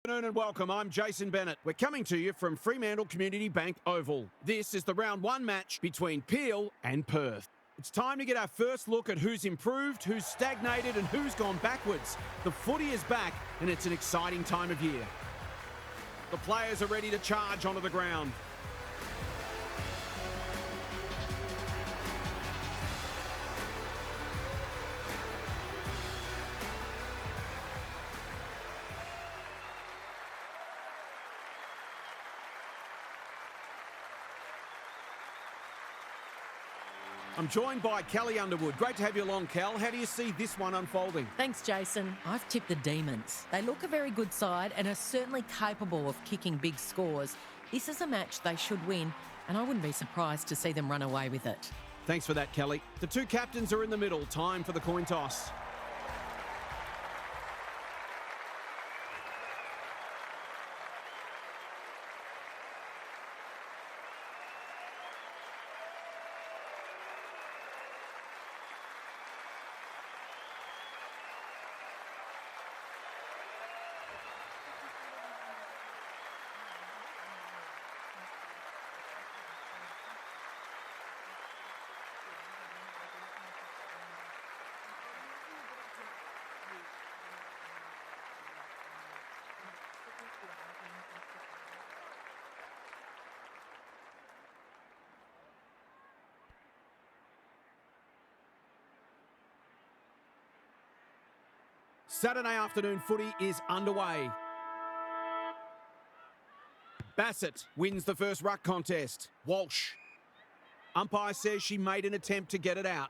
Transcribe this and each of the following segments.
Good afternoon and welcome. I'm Jason Bennett. We're coming to you from Fremantle Community Bank Oval. This is the round one match between Peel and Perth. It's time to get our first look at who's improved, who's stagnated and who's gone backwards. The footy is back and it's an exciting time of year. The players are ready to charge onto the ground. I'm joined by Kelly Underwood. Great to have you along, Kel. How do you see this one unfolding? Thanks, Jason. I've tipped the Demons. They look a very good side and are certainly capable of kicking big scores. This is a match they should win, and I wouldn't be surprised to see them run away with it. Thanks for that, Kelly. The two captains are in the middle. Time for the coin toss. Saturday afternoon footy is underway. Bassett wins the first ruck contest. Walsh. Umpire says she made an attempt to get it out.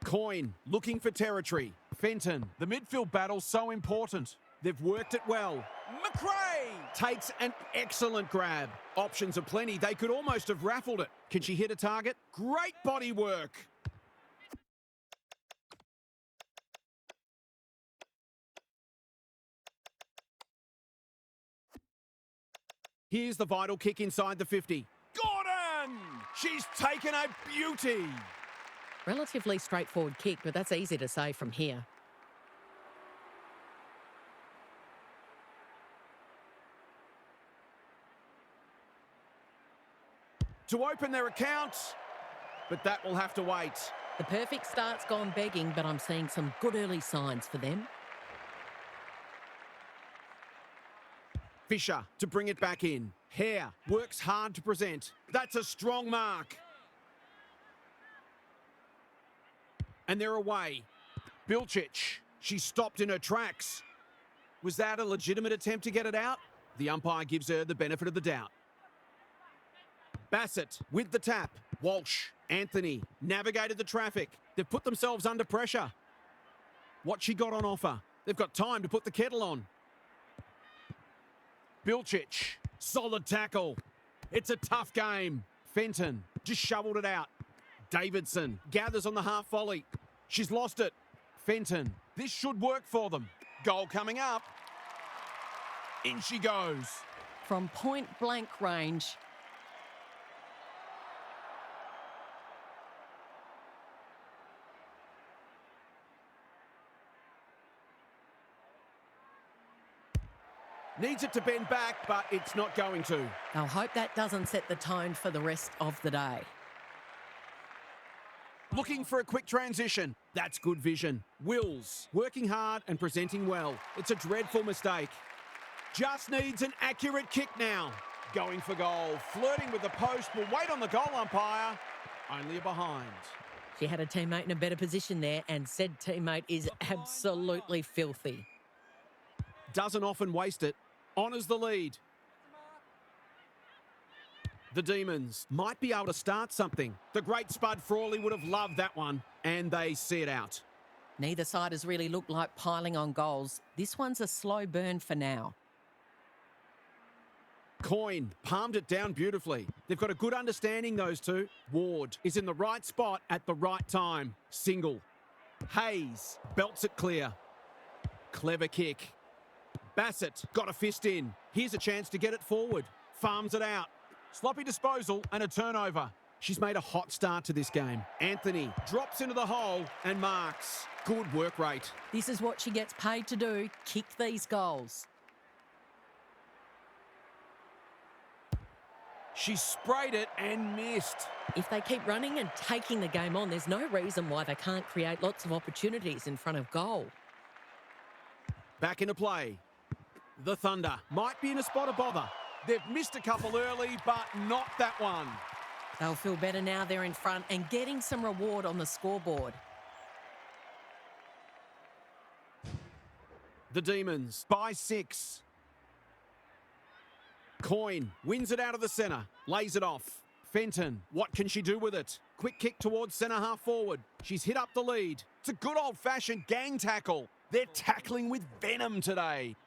Coyne looking for territory. Fenton. The midfield battle's so important. They've worked it well. McRae takes an excellent grab. Options are plenty. They could almost have raffled it. Can she hit a target? Great body work. Here's the vital kick inside the 50. Gordon! She's taken a beauty. Relatively straightforward kick, but that's easy to say from here. To open their account, but that will have to wait. The perfect start's gone begging, but I'm seeing some good early signs for them. Fisher to bring it back in. Hare works hard to present. That's a strong mark. And they're away. Bilchich, she stopped in her tracks. Was that a legitimate attempt to get it out? The umpire gives her the benefit of the doubt. Bassett with the tap. Walsh, Anthony navigated the traffic. They've put themselves under pressure. What she got on offer? They've got time to put the kettle on. Bilchich, solid tackle. It's a tough game. Fenton just shoveled it out. Davidson gathers on the half volley. She's lost it. Fenton, this should work for them. Goal coming up. In she goes. From point blank range. Needs it to bend back, but it's not going to. I'll hope that doesn't set the tone for the rest of the day. Looking for a quick transition. That's good vision. Wills, working hard and presenting well. It's a dreadful mistake. Just needs an accurate kick now. Going for goal. Flirting with the post. Will wait on the goal umpire. Only a behind. She had a teammate in a better position there, and said teammate is absolutely filthy. Doesn't often waste it. Honours the lead. The Demons might be able to start something. The great Spud Frawley would have loved that one, and they see it out. Neither side has really looked like piling on goals. This one's a slow burn for now. Coyne palmed it down beautifully. They've got a good understanding, those two. Ward is in the right spot at the right time. Single. Hayes belts it clear. Clever kick. Bassett got a fist in. Here's a chance to get it forward. Farms it out. Sloppy disposal and a turnover. She's made a hot start to this game. Anthony drops into the hole and marks. Good work rate. This is what she gets paid to do, kick these goals. She sprayed it and missed. If they keep running and taking the game on, there's no reason why they can't create lots of opportunities in front of goal. Back into play. The Thunder might be in a spot of bother. They've missed a couple early, but not that one. They'll feel better now they're in front and getting some reward on the scoreboard. The Demons by 6. Coyne wins it out of the centre, lays it off. Fenton, what can she do with it? Quick kick towards centre half forward. She's hit up the lead. It's a good old-fashioned gang tackle. They're tackling with venom today.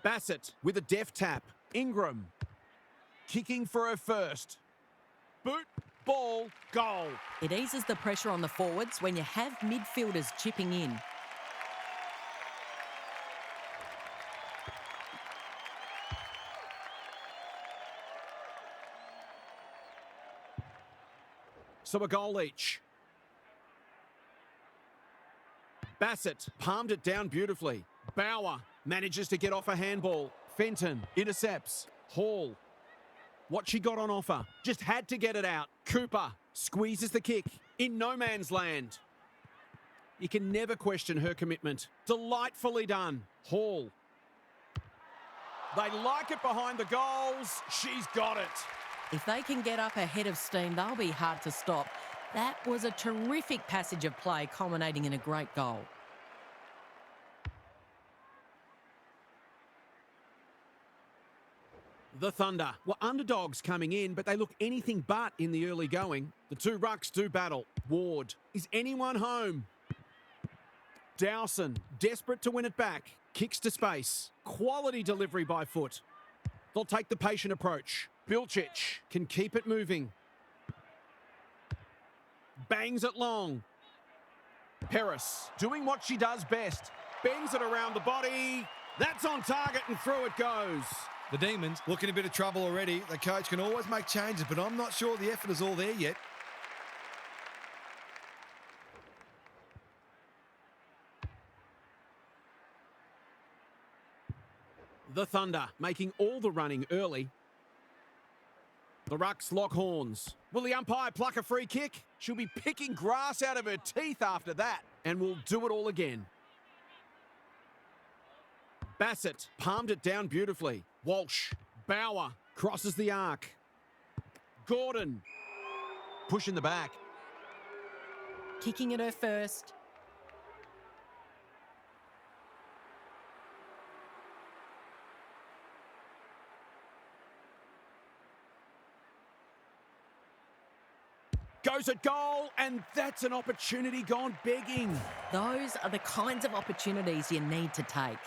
Bassett with a deft tap. Ingram kicking for her first. Boot, ball, goal. It eases the pressure on the forwards when you have midfielders chipping in. So a goal each. Bassett palmed it down beautifully. Bauer manages to get off a handball. Fenton intercepts. Hall. What she got on offer. Just had to get it out. Cooper squeezes the kick in no man's land. You can never question her commitment. Delightfully done. Hall. They like it behind the goals. She's got it. If they can get up ahead of steam, they'll be hard to stop. That was a terrific passage of play, culminating in a great goal. The Thunder were underdogs coming in, but they look anything but in the early going. The two rucks do battle. Ward. Is anyone home? Dowson, desperate to win it back. Kicks to space. Quality delivery by foot. They'll take the patient approach. Bilcic can keep it moving. Bangs it long. Paris doing what she does best. Bends it around the body. That's on target and through it goes. The Demons looking a bit of trouble already. The coach can always make changes, but I'm not sure the effort is all there yet. The Thunder making all the running early. The rucks lock horns. Will the umpire pluck a free kick? She'll be picking grass out of her teeth after that, and will do it all again. Bassett palmed it down beautifully. Walsh, Bauer crosses the arc. Gordon pushing the back. Kicking at her first. Goes at goal, and that's an opportunity gone begging. Those are the kinds of opportunities you need to take.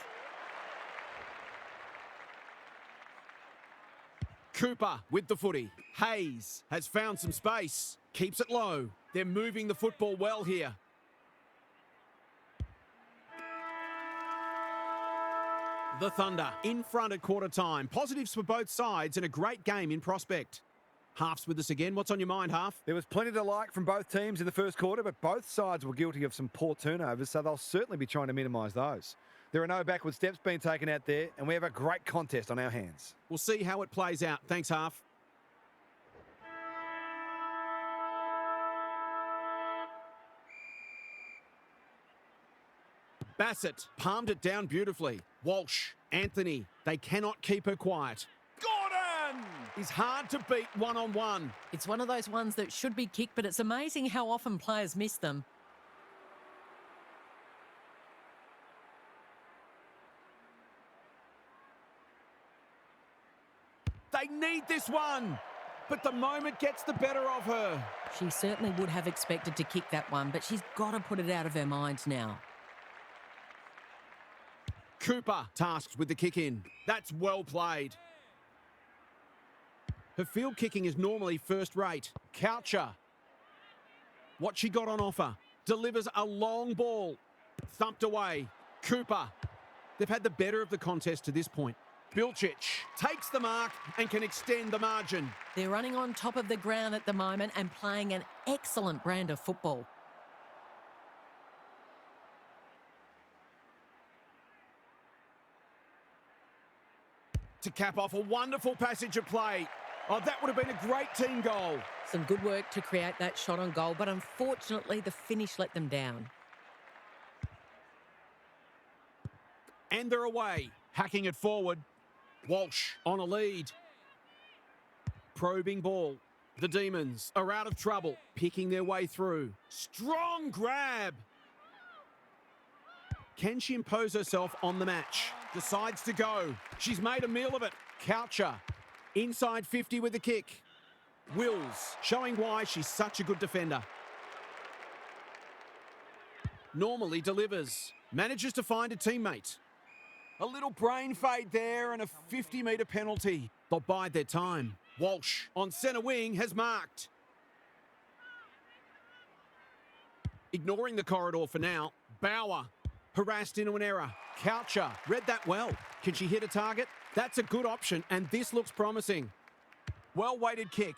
Cooper with the footy. Hayes has found some space. Keeps it low. They're moving the football well here. The Thunder in front at quarter time. Positives for both sides and a great game in prospect. Half's with us again. What's on your mind, Half? There was plenty to like from both teams in the first quarter, but both sides were guilty of some poor turnovers, so they'll certainly be trying to minimise those. There are no backward steps being taken out there, and we have a great contest on our hands. We'll see how it plays out. Thanks, Half. Bassett palmed it down beautifully. Walsh, Anthony, they cannot keep her quiet. Gordon is hard to beat one-on-one. It's one of those ones that should be kicked, but it's amazing how often players miss them. They need this one, but the moment gets the better of her. She certainly would have expected to kick that one, but she's got to put it out of her mind now. Cooper tasked with the kick in. That's well played. Her field kicking is normally first rate. Coucher. What she got on offer. Delivers a long ball. Thumped away. Cooper. They've had the better of the contest to this point. Bilcic takes the mark and can extend the margin. They're running on top of the ground at the moment and playing an excellent brand of football. To cap off a wonderful passage of play. Oh, that would have been a great team goal. Some good work to create that shot on goal, but unfortunately the finish let them down. And they're away. Hacking it forward. Walsh on a lead. Probing ball. The Demons are out of trouble. Picking their way through. Strong grab. Can she impose herself on the match? Decides to go. She's made a meal of it. Coucher. Inside 50 with the kick. Wills showing why she's such a good defender. Normally delivers. Manages to find a teammate. A little brain fade there and a 50-metre penalty. They'll bide their time. Walsh on centre wing has marked. Ignoring the corridor for now. Bauer harassed into an error. Coucher read that well. Can she hit a target? That's a good option, and this looks promising. Well-weighted kick.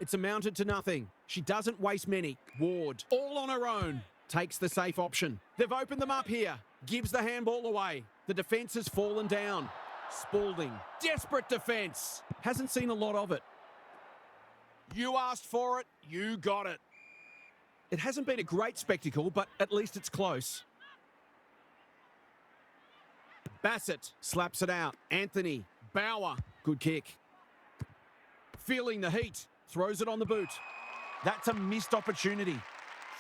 It's amounted to nothing. She doesn't waste many. Ward, all on her own, takes the safe option. They've opened them up here. Gives the handball away. The defence has fallen down. Spalding, desperate defence. Hasn't seen a lot of it. You asked for it, you got it. It hasn't been a great spectacle, but at least it's close. Bassett slaps it out. Anthony, Bauer, good kick. Feeling the heat, throws it on the boot. That's a missed opportunity.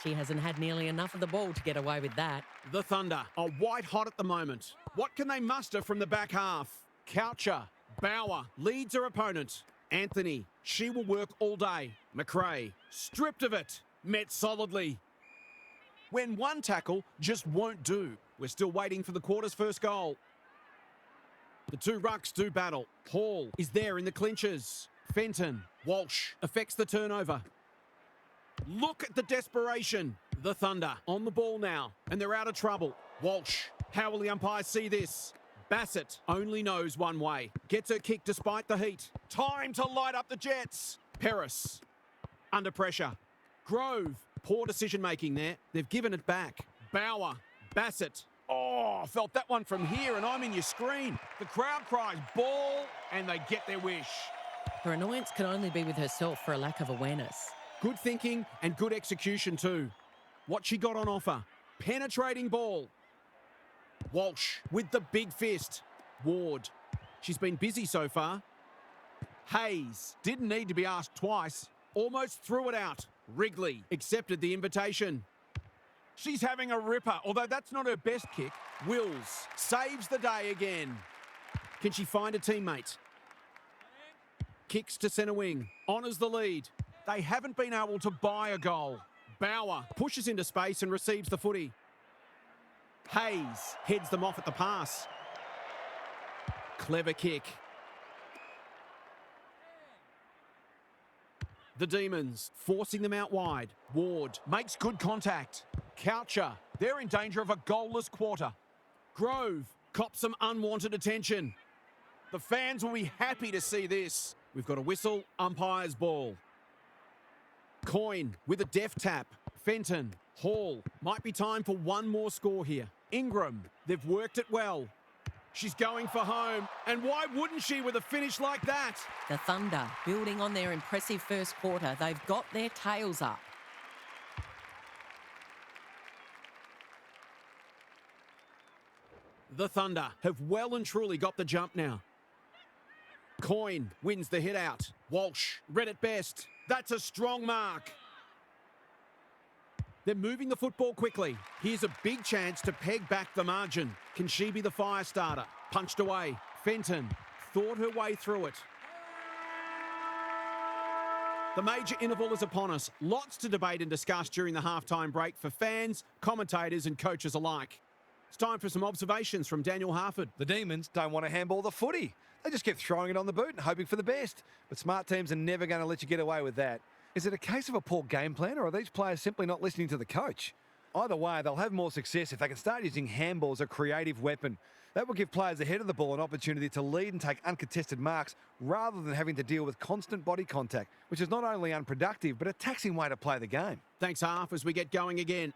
She hasn't had nearly enough of the ball to get away with that. The Thunder are white hot at the moment. What can they muster from the back half? Coucher, Bauer leads her opponent. Anthony, she will work all day. McRae, stripped of it, met solidly. When one tackle just won't do. We're still waiting for the quarter's first goal. The two rucks do battle. Hall is there in the clinches. Fenton, Walsh affects the turnover. Look at the desperation. The Thunder on the ball now, and they're out of trouble. Walsh, how will the umpires see this? Bassett only knows one way. Gets her kick despite the heat. Time to light up the Jets. Paris, under pressure. Grove, poor decision-making there. They've given it back. Bauer, Bassett. Oh, felt that one from here, and I'm in your screen. The crowd cries ball, and they get their wish. Her annoyance can only be with herself for a lack of awareness. Good thinking and good execution too. What she got on offer. Penetrating ball. Walsh with the big fist. Ward. She's been busy so far. Hayes didn't need to be asked twice. Almost threw it out. Wrigley accepted the invitation. She's having a ripper, although that's not her best kick. Wills saves the day again. Can she find a teammate? Kicks to centre wing. Honours the lead. They haven't been able to buy a goal. Bauer pushes into space and receives the footy. Hayes heads them off at the pass. Clever kick. The Demons forcing them out wide. Ward makes good contact. Coucher, they're in danger of a goalless quarter. Grove cops some unwanted attention. The fans will be happy to see this. We've got a whistle, umpire's ball. Coyne with a deft tap. Fenton, Hall. Might be time for one more score here. Ingram, they've worked it well. She's going for home, and why wouldn't she with a finish like that? The Thunder, building on their impressive first quarter, they've got their tails up. The Thunder have well and truly got the jump now. Coyne wins the hit out. Walsh read it best. That's a strong mark. They're moving the football quickly. Here's a big chance to peg back the margin. Can she be the fire starter? Punched away. Fenton thought her way through it. The major interval is upon us. Lots to debate and discuss during the halftime break for fans, commentators and coaches alike. It's time for some observations from Daniel Harford. The Demons don't want to handball the footy. They just keep throwing it on the boot and hoping for the best. But smart teams are never going to let you get away with that. Is it a case of a poor game plan, or are these players simply not listening to the coach? Either way, they'll have more success if they can start using handball as a creative weapon. That will give players ahead of the ball an opportunity to lead and take uncontested marks rather than having to deal with constant body contact, which is not only unproductive, but a taxing way to play the game. Thanks, half, as we get going again.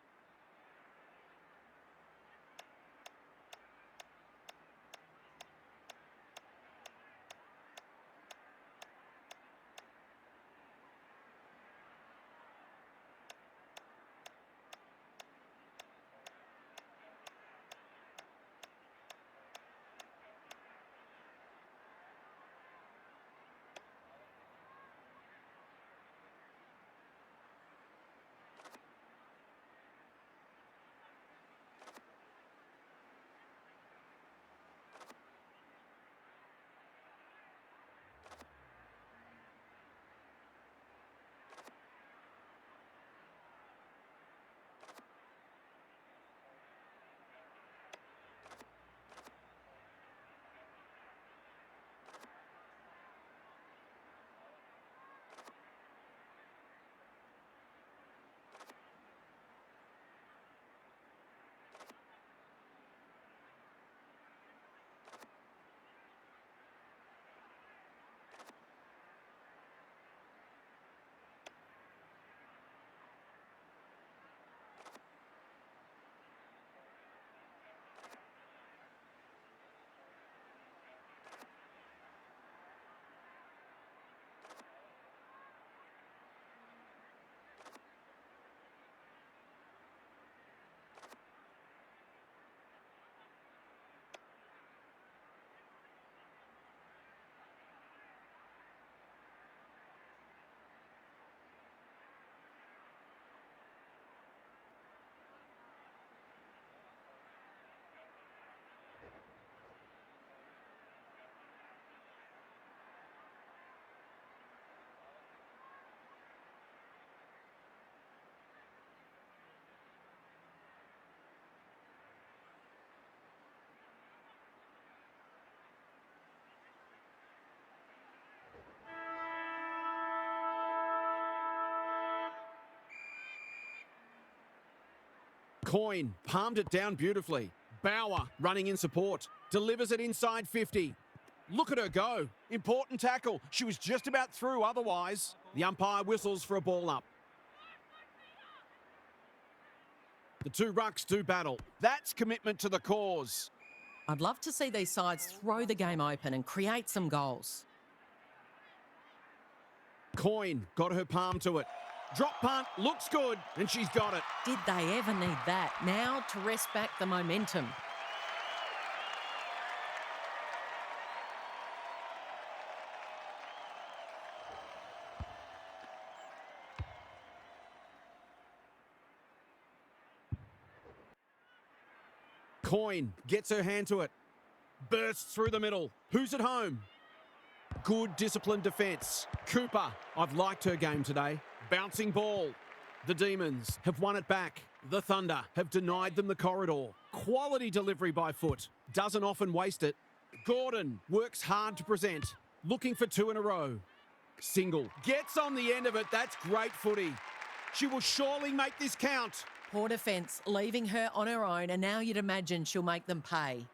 Coyne palmed it down beautifully. Bauer running in support. Delivers it inside 50. Look at her go. Important tackle. She was just about through otherwise. The umpire whistles for a ball up. The two rucks do battle. That's commitment to the cause. I'd love to see these sides throw the game open and create some goals. Coyne got her palm to it. Drop punt, looks good, and she's got it. Did they ever need that? Now to wrest back the momentum. Coyne gets her hand to it. Bursts through the middle. Who's at home? Good disciplined defence. Cooper, I've liked her game today. Bouncing ball. The Demons have won it back. The Thunder have denied them the corridor. Quality delivery by foot. Doesn't often waste it. Gordon works hard to present. Looking for two in a row. Single. Gets on the end of it. That's great footy. She will surely make this count. Poor defence, leaving her on her own, and now you'd imagine she'll make them pay.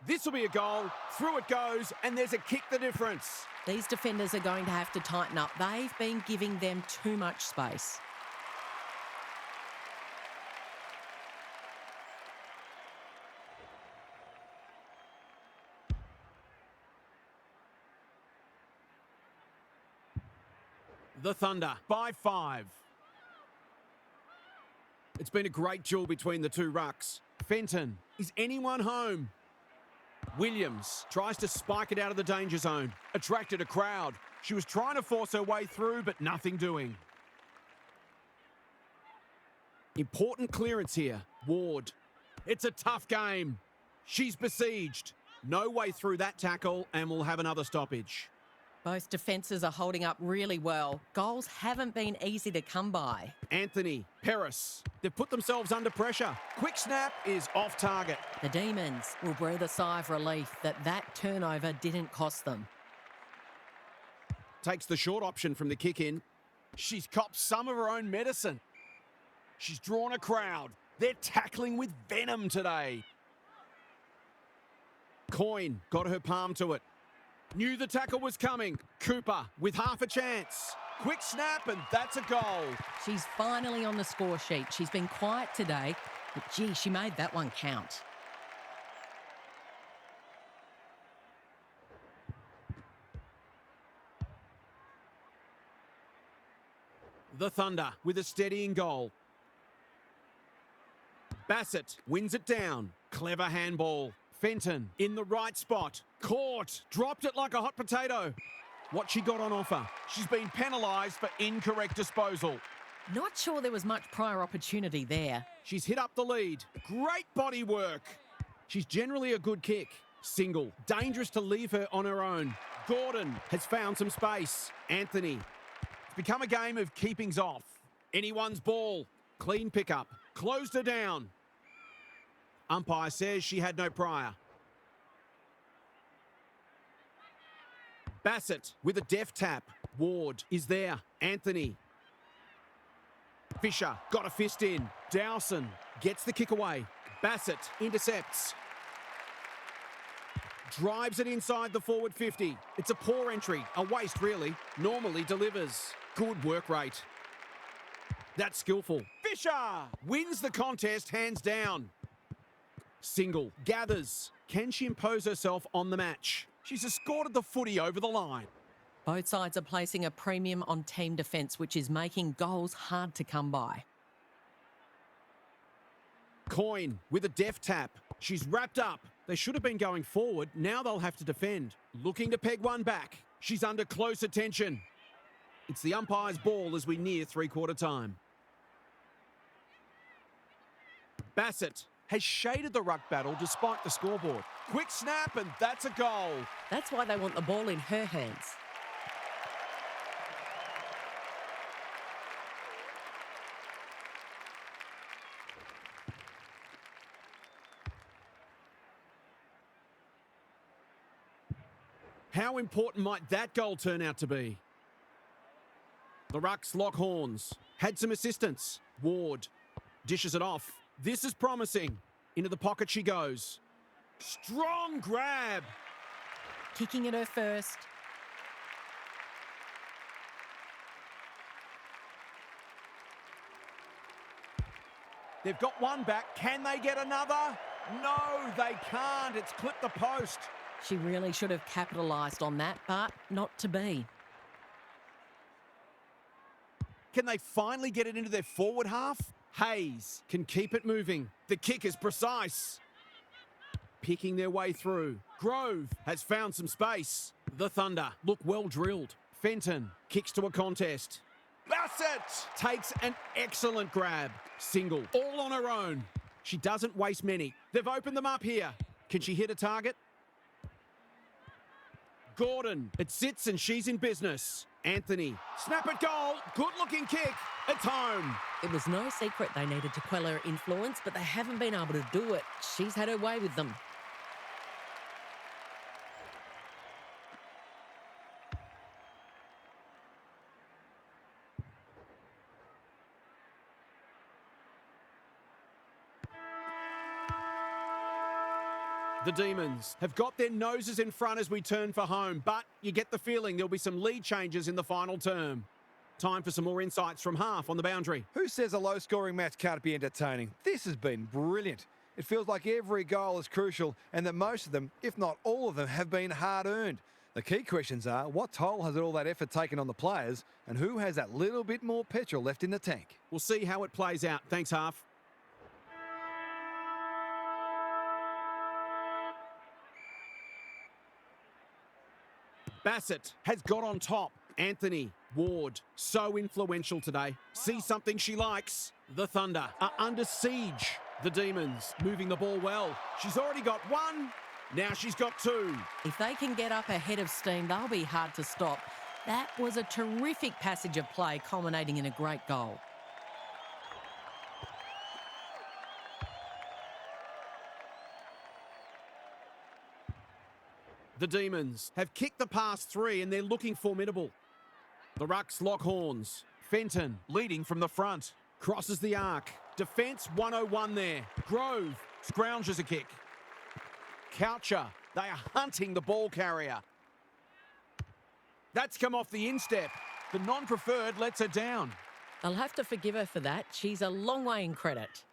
This will be a goal. Through it goes, and there's a kick the difference. These defenders are going to have to tighten up. They've been giving them too much space. The Thunder by 5. It's been a great duel between the two rucks. Fenton, is anyone home? Williams tries to spike it out of the danger zone. Attracted a crowd. She was trying to force her way through, but nothing doing. Important clearance here. Ward. It's a tough game. She's besieged. No way through that tackle, and we'll have another stoppage. Both defences are holding up really well. Goals haven't been easy to come by. Anthony, Paris. They've put themselves under pressure. Quick snap is off target. The Demons will breathe a sigh of relief that turnover didn't cost them. Takes the short option from the kick in. She's copped some of her own medicine. She's drawn a crowd. They're tackling with venom today. Coyne got her palm to it. Knew the tackle was coming. Cooper with half a chance. Quick snap, and that's a goal. She's finally on the score sheet. She's been quiet today, but gee, she made that one count. The Thunder with a steadying goal. Bassett wins it down. Clever handball. Fenton in the right spot. Caught. Dropped it like a hot potato. What she got on offer? She's been penalised for incorrect disposal. Not sure there was much prior opportunity there. She's hit up the lead. Great body work. She's generally a good kick. Single. Dangerous to leave her on her own. Gordon has found some space. Anthony. It's become a game of keepings off. Anyone's ball. Clean pickup. Closed her down. Umpire says she had no prior. Bassett with a deft tap. Ward is there. Anthony. Fisher got a fist in. Dowson gets the kick away. Bassett intercepts. Drives it inside the forward 50. It's a poor entry. A waste, really. Normally delivers. Good work rate. That's skillful. Fisher wins the contest hands down. Single. Gathers. Can she impose herself on the match? She's escorted the footy over the line. Both sides are placing a premium on team defence, which is making goals hard to come by. Coyne with a deft tap. She's wrapped up. They should have been going forward. Now they'll have to defend. Looking to peg one back. She's under close attention. It's the umpire's ball as we near three-quarter time. Bassett has shaded the ruck battle despite the scoreboard. Quick snap, and that's a goal. That's why they want the ball in her hands. How important might that goal turn out to be? The Rucks lock horns. Had some assistance. Ward dishes it off. This is promising. Into the pocket she goes. Strong grab. Kicking at her first. They've got one back. Can they get another? No, they can't. It's clipped the post. She really should have capitalised on that, but not to be. Can they finally get it into their forward half? Hayes can keep it moving. The kick is precise. Picking their way through. Grove has found some space. The Thunder look well drilled. Fenton kicks to a contest. Bassett takes an excellent grab. Single, all on her own. She doesn't waste many. They've opened them up here. Can she hit a target? Gordon, it sits and she's in business. Anthony, snap at goal. Good looking kick. It's home. It was no secret they needed to quell her influence, but they haven't been able to do it. She's had her way with them. The Demons have got their noses in front as we turn for home, but you get the feeling there'll be some lead changes in the final term. Time for some more insights from half on the boundary. Who says a low-scoring match can't be entertaining? This has been brilliant. It feels like every goal is crucial and that most of them, if not all of them, have been hard-earned. The key questions are, what toll has all that effort taken on the players and who has that little bit more petrol left in the tank? We'll see how it plays out. Thanks, half. Bassett has got on top. Anthony, Ward, so influential today. See something she likes. The Thunder are under siege. The Demons moving the ball well. She's already got one. Now she's got two. If they can get up ahead of steam, they'll be hard to stop. That was a terrific passage of play, culminating in a great goal. The Demons have kicked the past three and they're looking formidable. The Rucks lock horns. Fenton leading from the front. Crosses the arc. Defence 101 there. Grove scrounges a kick. Coucher, they are hunting the ball carrier. That's come off the instep. The non-preferred lets her down. I'll have to forgive her for that. She's a long way in credit.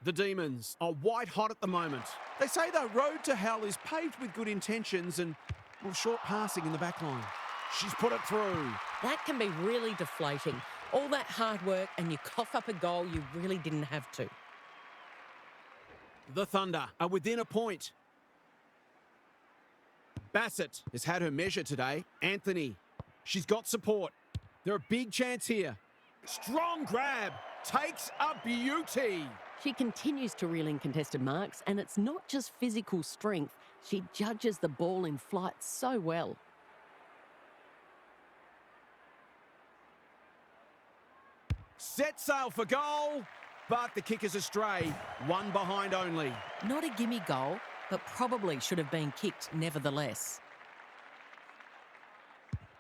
The Demons are white hot at the moment. They say the road to hell is paved with good intentions and, well, short passing in the back line. She's put it through. That can be really deflating. All that hard work and you cough up a goal you really didn't have to. The Thunder are within a point. Bassett has had her measure today. Anthony, she's got support. They're a big chance here. Strong grab. Takes a beauty. She continues to reel in contested marks, and it's not just physical strength. She judges the ball in flight so well. Set sail for goal, but the kick is astray. One behind only. Not a gimme goal, but probably should have been kicked nevertheless.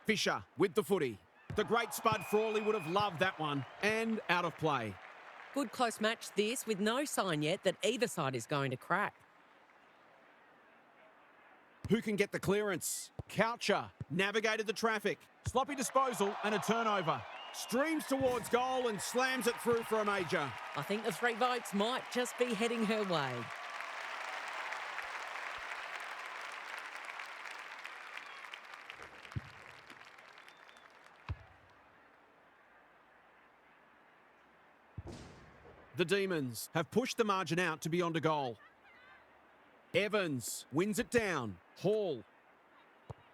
Fisher with the footy. The great Spud Frawley would have loved that one. And out of play. Good close match this, with no sign yet that either side is going to crack. Who can get the clearance? Coucher navigated the traffic. Sloppy disposal and a turnover. Streams towards goal and slams it through for a major. I think the 3 votes might just be heading her way. The Demons have pushed the margin out to beyond a goal. Evans wins it down. Hall.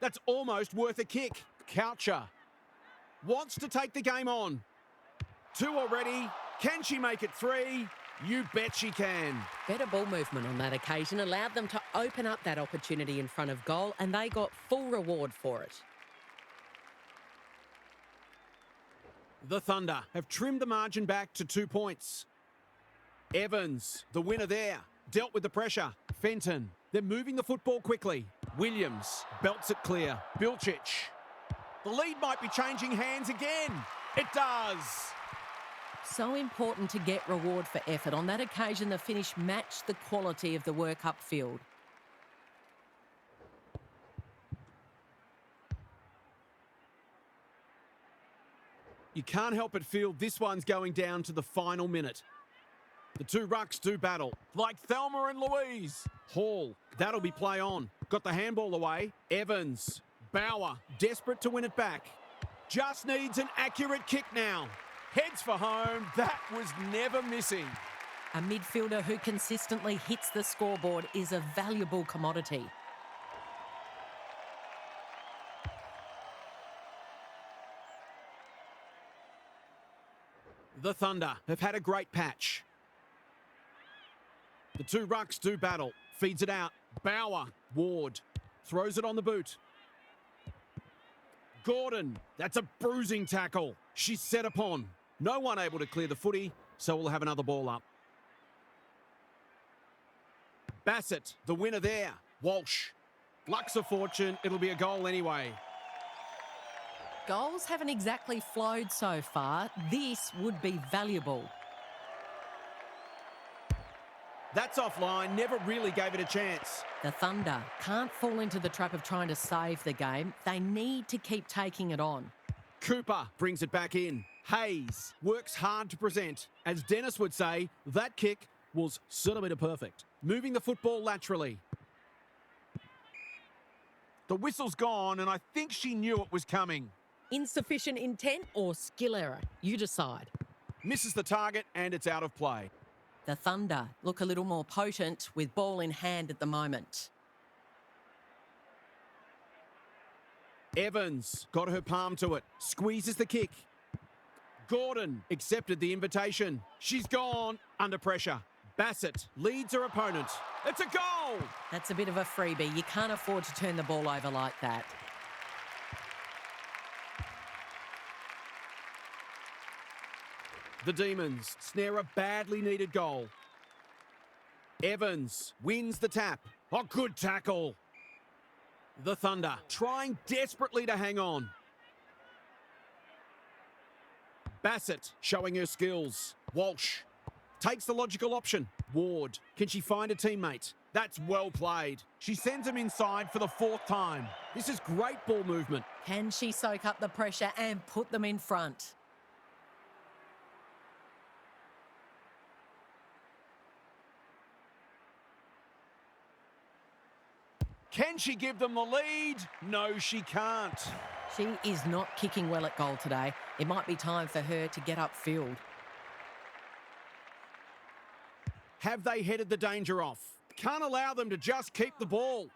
That's almost worth a kick. Coucher wants to take the game on. 2 already. Can she make it 3? You bet she can. Better ball movement on that occasion allowed them to open up that opportunity in front of goal, and they got full reward for it. The Thunder have trimmed the margin back to 2 points. Evans, the winner there, dealt with the pressure. Fenton, they're moving the football quickly. Williams belts it clear. Bilcic. The lead might be changing hands again. It does. So important to get reward for effort. On that occasion, the finish matched the quality of the work upfield. You can't help but feel this one's going down to the final minute. The 2 rucks do battle, like Thelma and Louise. Hall, that'll be play on. Got the handball away. Evans, Bauer, desperate to win it back. Just needs an accurate kick now. Heads for home. That was never missing. A midfielder who consistently hits the scoreboard is a valuable commodity. The Thunder have had a great patch. The 2 rucks do battle. Feeds it out. Bauer. Ward. Throws it on the boot. Gordon. That's a bruising tackle. She's set upon. No one able to clear the footy, so we'll have another ball up. Bassett, the winner there. Walsh. Luck's a fortune. It'll be a goal anyway. Goals haven't exactly flowed so far. This would be valuable. That's offline. Never really gave it a chance. The Thunder can't fall into the trap of trying to save the game. They need to keep taking it on. Cooper brings it back in. Hayes works hard to present. As Dennis would say, that kick was centimetre perfect. Moving the football laterally. The whistle's gone, and I think she knew it was coming. Insufficient intent or skill error? You decide. Misses the target, and it's out of play. The Thunder look a little more potent with ball in hand at the moment. Evans got her palm to it. Squeezes the kick. Gordon accepted the invitation. She's gone under pressure. Bassett leads her opponent. It's a goal! That's a bit of a freebie. You can't afford to turn the ball over like that. The Demons snare a badly needed goal. Evans wins the tap. Oh, good tackle. The Thunder trying desperately to hang on. Bassett showing her skills. Walsh takes the logical option. Ward, can she find a teammate? That's well played. She sends him inside for the 4th time. This is great ball movement. Can she soak up the pressure and put them in front? Can she give them the lead? No, she can't. She is not kicking well at goal today. It might be time for her to get upfield. Have they headed the danger off? Can't allow them to just keep the ball.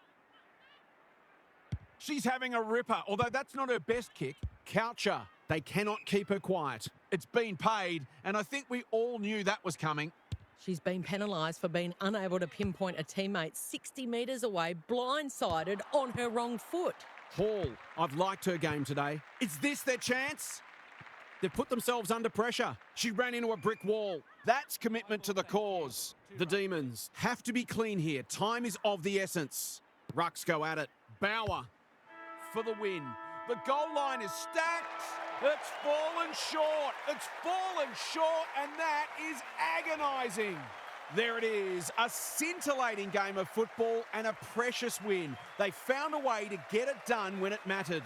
She's having a ripper, although that's not her best kick. Coucher, they cannot keep her quiet. It's been paid, and I think we all knew that was coming. She's been penalised for being unable to pinpoint a teammate 60 metres away, blindsided on her wrong foot. Hall, I've liked her game today. Is this their chance? They've put themselves under pressure. She ran into a brick wall. That's commitment to the cause. The Demons have to be clean here. Time is of the essence. Rucks go at it. Bauer for the win. The goal line is stacked. It's fallen short. It's fallen short, and that is agonising. There it is, a scintillating game of football and a precious win. They found a way to get it done when it mattered.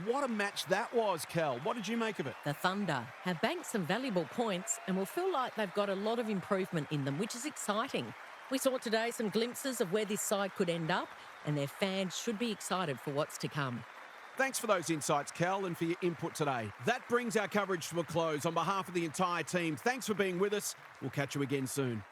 What a match that was, Kel. What did you make of it? The Thunder have banked some valuable points and will feel like they've got a lot of improvement in them, which is exciting. We saw today some glimpses of where this side could end up, and their fans should be excited for what's to come. Thanks for those insights, Cal, and for your input today. That brings our coverage to a close. On behalf of the entire team, thanks for being with us. We'll catch you again soon.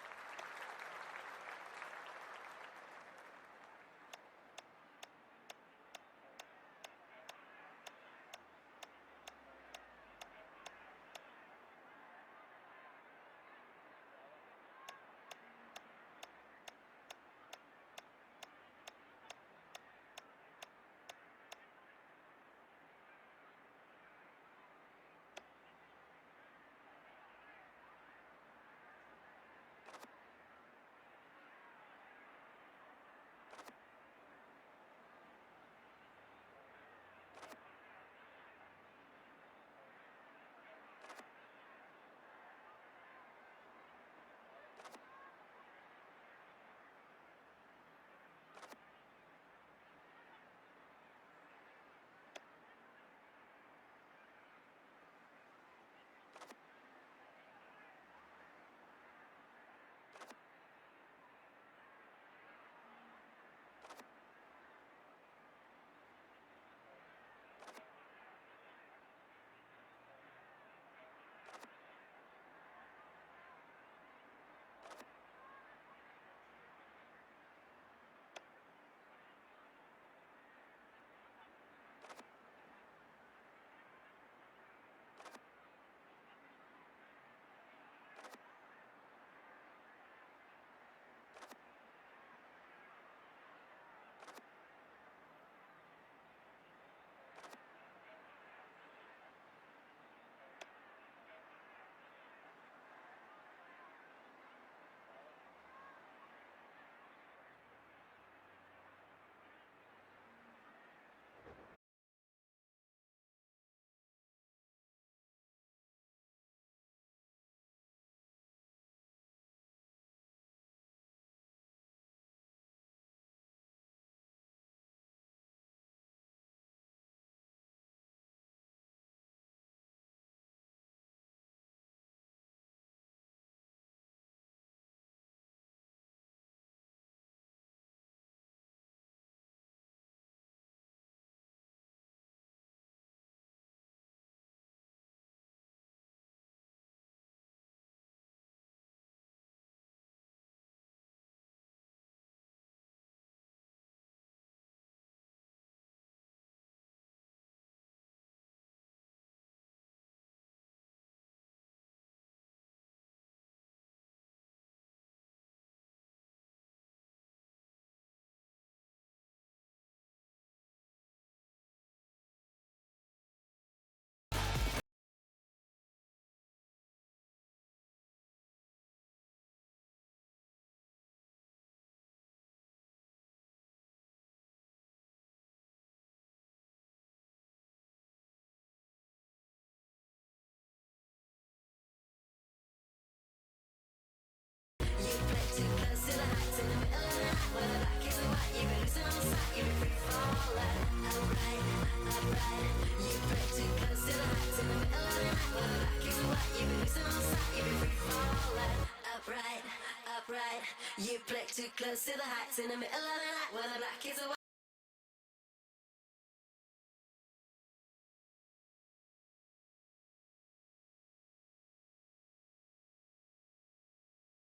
right. You play too close to the heights in the middle of the night when the black is away.